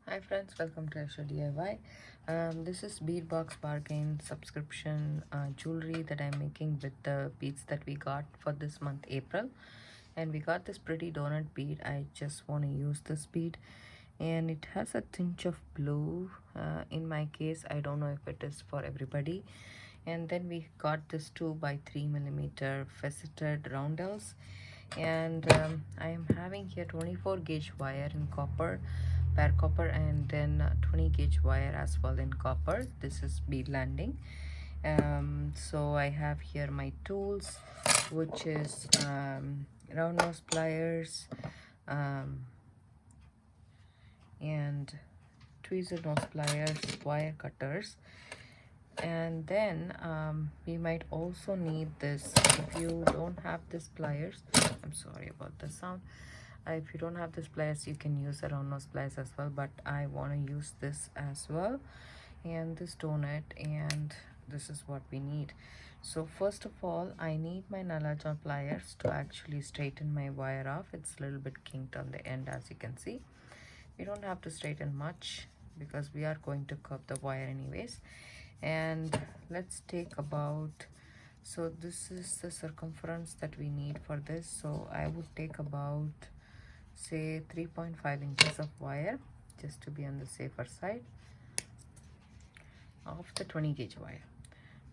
Hi friends, welcome to Aishudiy. This is bead box bargain subscription jewelry that I'm making with the beads that we got for this month April, and we got this pretty donut bead. I just want to use this bead, and it has a tinge of blue. In my case, I don't know if it is for everybody. And then we got this 2 by 3 millimeter faceted roundels, and I am having here 24 gauge wire in copper, bare copper, and then 20 gauge wire as well in copper. This is bead landing. So I have here my tools, which is round nose pliers, um, and tweezer nose pliers, wire cutters, and then we might also need this. If you don't have this pliers, I'm sorry about the sound. If you don't have this pliers, you can use the round nose pliers as well, but I want to use this as well, and this donut, and this is what we need. So first of all, I need my nalaja pliers to actually straighten my wire off. It's a little bit kinked on the end, as you can see. We don't have to straighten much because we are going to curve the wire anyways. And let's take about, so this is the circumference that we need for this. So I would take about, say, 3.5 inches of wire, just to be on the safer side, of the 20 gauge wire.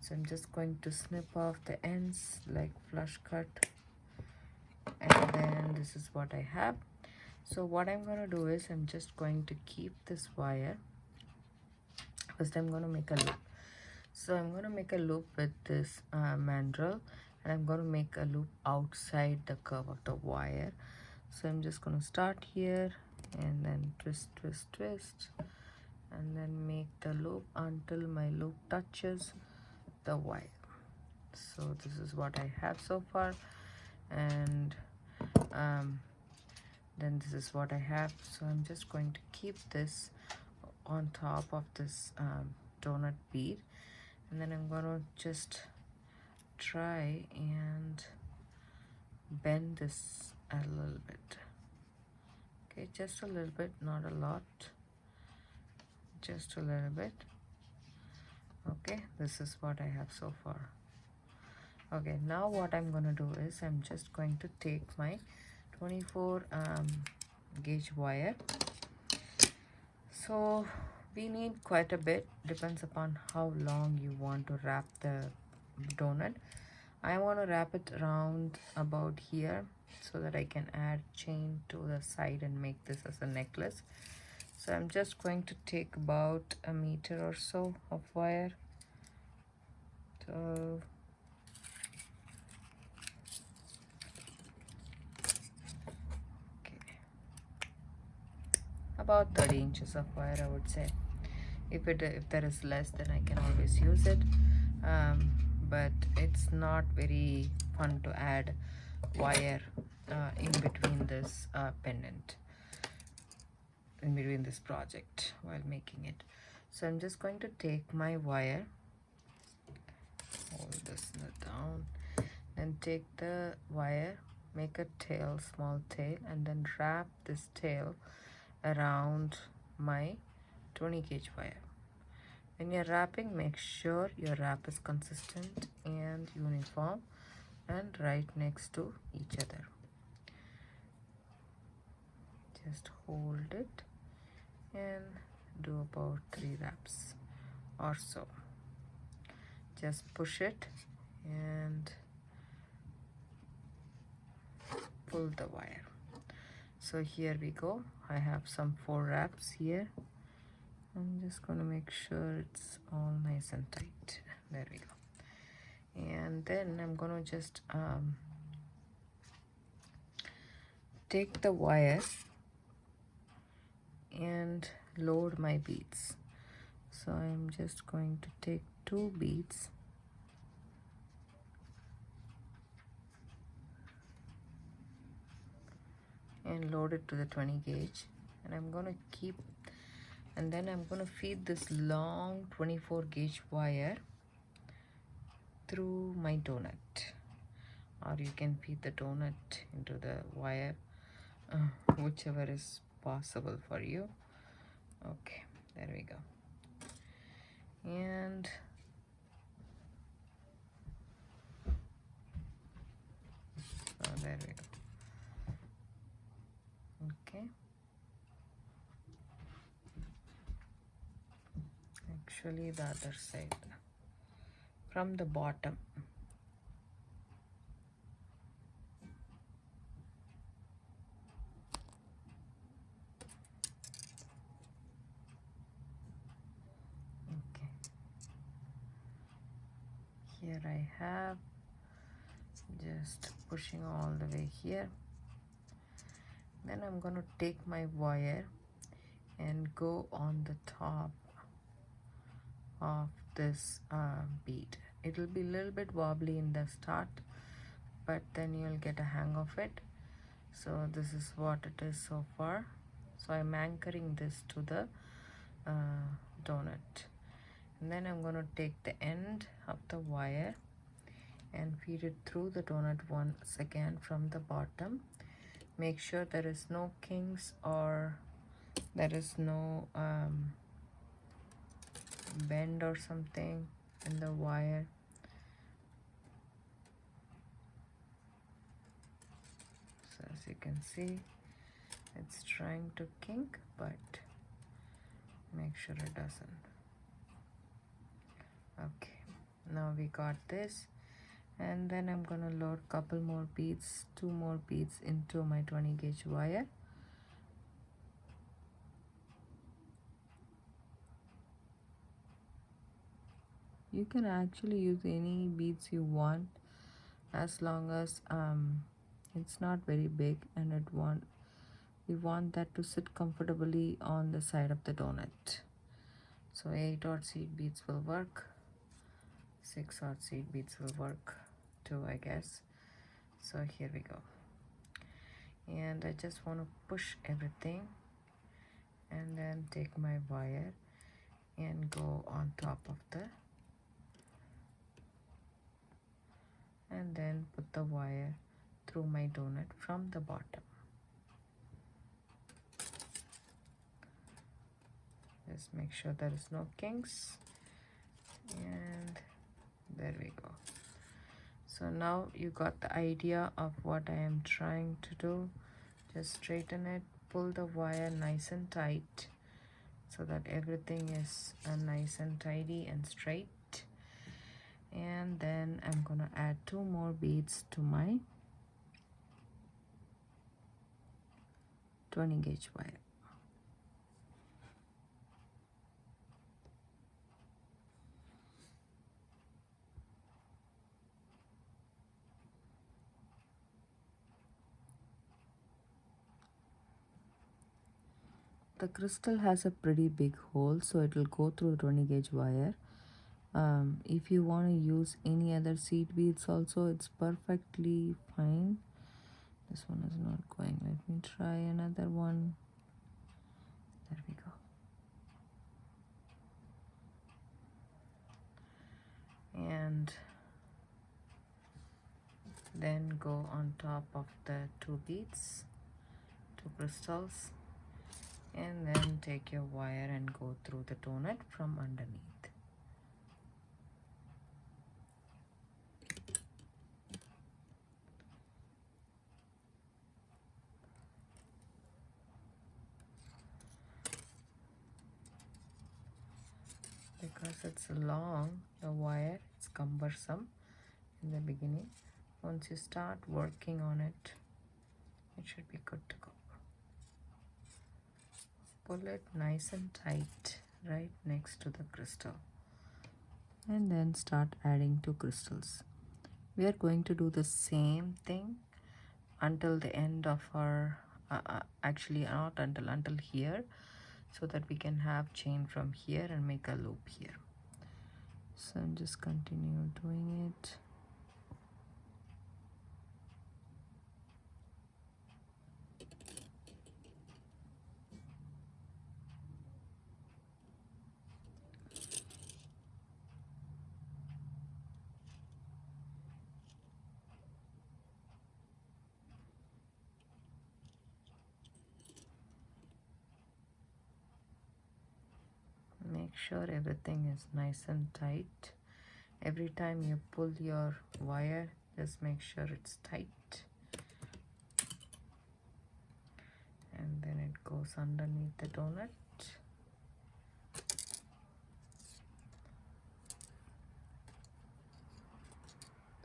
So I'm just going to snip off the ends like flush cut, and then this is what I have. So what I'm going to do is I'm just going to keep this wire. First I'm going to make a loop. So I'm going to make a loop with this mandrel, and I'm going to make a loop outside the curve of the wire. So I'm just going to start here and then twist, twist, twist, and then make the loop until my loop touches the wire. So this is what I have so far, and then this is what I have. So I'm just going to keep this on top of this donut bead, and then I'm going to just try and bend this a little bit. Okay, just a little bit, not a lot, just a little bit. Okay, this is what I have so far. Okay, now what I'm going to do is I'm just going to take my 24 gauge wire. So we need quite a bit, depends upon how long you want to wrap the donut. I want to wrap it around about here so that I can add chain to the side and make this as a necklace. So I'm just going to take about a meter or so of wire. So okay, about 30 inches of wire, I would say. If there is less, then I can always use it, but it's not very fun to add wire in between this pendant, in between this project while making it. So I'm just going to take my wire, hold this down, and take the wire, make a tail, small tail, and then wrap this tail around my 20 gauge wire. When you're wrapping, make sure your wrap is consistent and uniform and right next to each other. Just hold it and do about 3 wraps or so. Just push it and pull the wire. So here we go. I have some 4 wraps here. I'm just going to make sure it's all nice and tight. There we go. And then I'm going to just take the wire and load my beads. So I'm just going to take 2 beads and load it to the 20 gauge, and I'm going to keep, and then I'm going to feed this long 24 gauge wire through my donut, or you can feed the donut into the wire, whichever is possible for you. Okay, there we go. And oh, there we go. Okay, actually the other side from the bottom. Okay, here I have just pushing all the way here. Then I'm going to take my wire and go on the top of this bead. It will be a little bit wobbly in the start, but then you'll get a hang of it. So this is what it is so far. So I'm anchoring this to the donut, and then I'm going to take the end of the wire and feed it through the donut once again from the bottom. Make sure there is no kinks or there is no bend or something in the wire. So as you can see, it's trying to kink, but make sure it doesn't. Okay, now we got this, and then I'm gonna load couple more beads, 2 more beads into my 20 gauge wire. You can actually use any beads you want, as long as it's not very big, and we want that to sit comfortably on the side of the donut. So 8 odd seed beads will work, 6 odd seed beads will work too, I guess. So here we go, and I just want to push everything and then take my wire and go on top of the, and then put the wire through my donut from the bottom. Just make sure there is no kinks, and there we go. So now you got the idea of what I am trying to do. Just straighten it, pull the wire nice and tight so that everything is nice and tidy and straight. And then I'm gonna add 2 more beads to my 20 gauge wire. The crystal has a pretty big hole, so it will go through 20 gauge wire. If you want to use any other seed beads also, it's perfectly fine. This one is not going. Let me try another one. There we go. And then go on top of the 2 beads, 2 crystals, and then take your wire and go through the donut from underneath. Because it's long, the wire, it's cumbersome in the beginning. Once you start working on it, it should be good to go. Pull it nice and tight right next to the crystal, and then start adding 2 crystals. We are going to do the same thing until the end of our actually not until here, so that we can have chain from here and make a loop here. So I'm just continue doing it. sure everything is nice and tight. Every time you pull your wire, just make sure it's tight. And then it goes underneath the donut.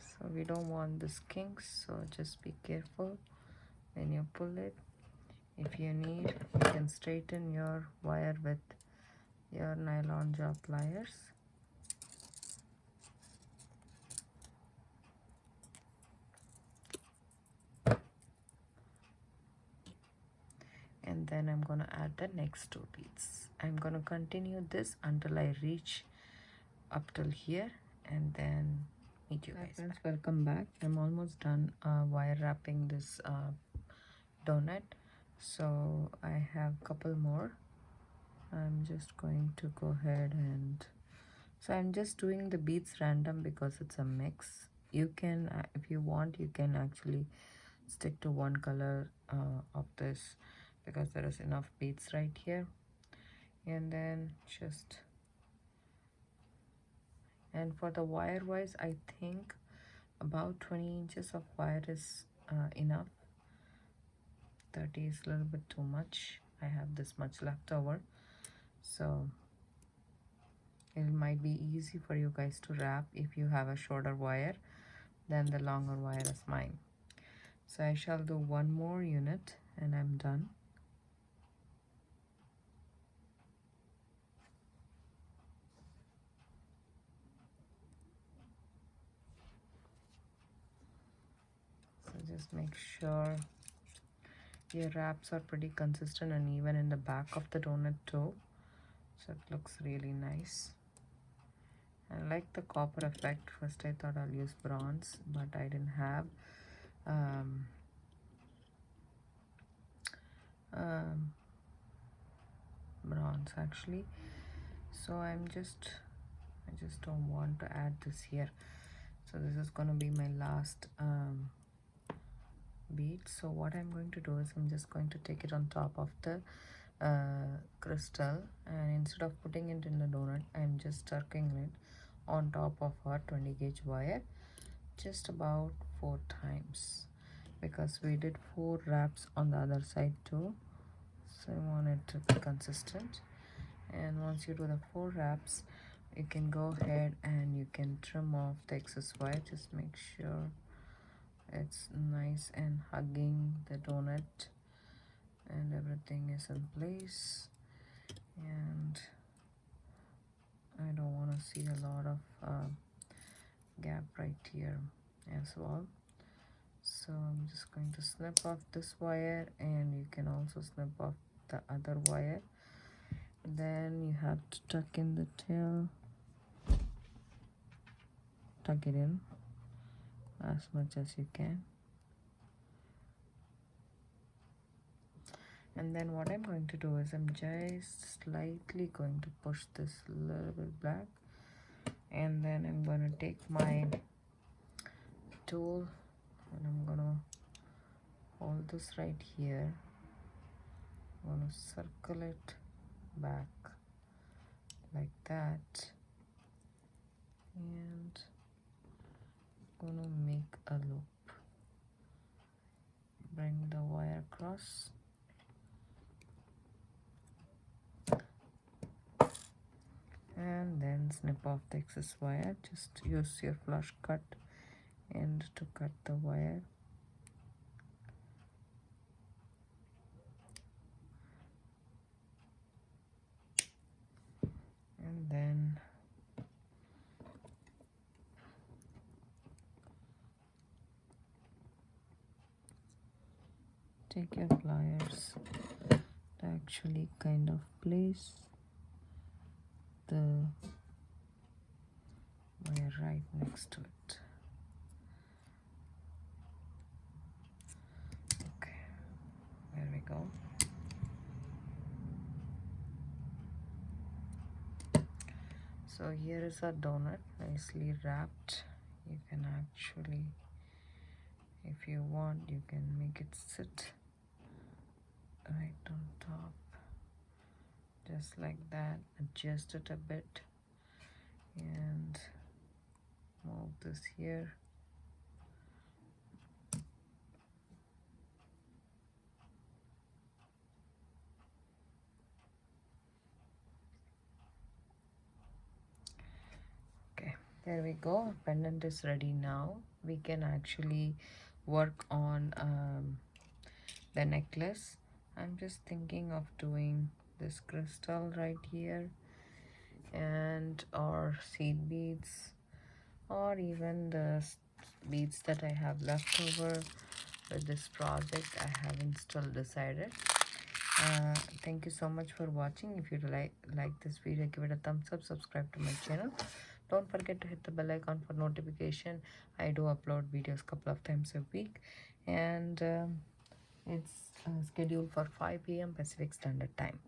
So we don't want this kinks, so just be careful when you pull it. If you need, you can straighten your wire with your nylon jaw pliers. And then I'm going to add the next 2 beads. I'm going to continue this until I reach up till here, and then meet you guys back. Welcome back. I'm almost done wire wrapping this donut, so I have a couple more. I'm just going to go ahead and so I'm just doing the beads random because it's a mix. You can if you want, you can actually stick to one color of this because there is enough beads right here. And then just, and for the wire wise, I think about 20 inches of wire is enough. 30 is a little bit too much. I have this much left over, so it might be easy for you guys to wrap if you have a shorter wire than the longer wire as mine. So I shall do one more unit and I'm done. So just make sure your wraps are pretty consistent and even in the back of the donut too, so it looks really nice. I like the copper effect. First I thought I'll use bronze, but I didn't have bronze actually, so I just don't want to add this here. So this is going to be my last bead. So what I'm going to do is I'm just going to take it on top of the crystal, and instead of putting it in the donut, I'm just circling it on top of our 20 gauge wire just about 4 times because we did 4 wraps on the other side too, so I want it to be consistent. And once you do the 4 wraps, you can go ahead and you can trim off the excess wire. Just make sure it's nice and hugging the donut and everything is in place, and I don't want to see a lot of gap right here as well. So I'm just going to snip off this wire, and you can also snip off the other wire. Then you have to tuck in the tail, tuck it in as much as you can. And then what I'm going to do is I'm just slightly going to push this a little bit back, and then I'm going to take my tool and I'm going to hold this right here. I'm going to circle it back like that, and I'm going to make a loop. Bring the wire across, and then snip off the excess wire. Just use your flush cut end to cut the wire. And then take your pliers to actually kind of place the wire right next to it. Okay, there we go. So here is our donut, nicely wrapped. You can actually, if you want, you can make it sit right on top. just like that. Adjust it a bit and move this here. Okay, there we go. Pendant is ready now. We can actually work on the necklace. I'm just thinking of doing this crystal right here, and or seed beads, or even the beads that I have left over with this project. I haven't still decided. Thank you so much for watching. If you like this video, give it a thumbs up, subscribe to my channel. Don't forget to hit the bell icon for notification. I do upload videos couple of times a week, and it's scheduled for 5 p.m. Pacific Standard Time.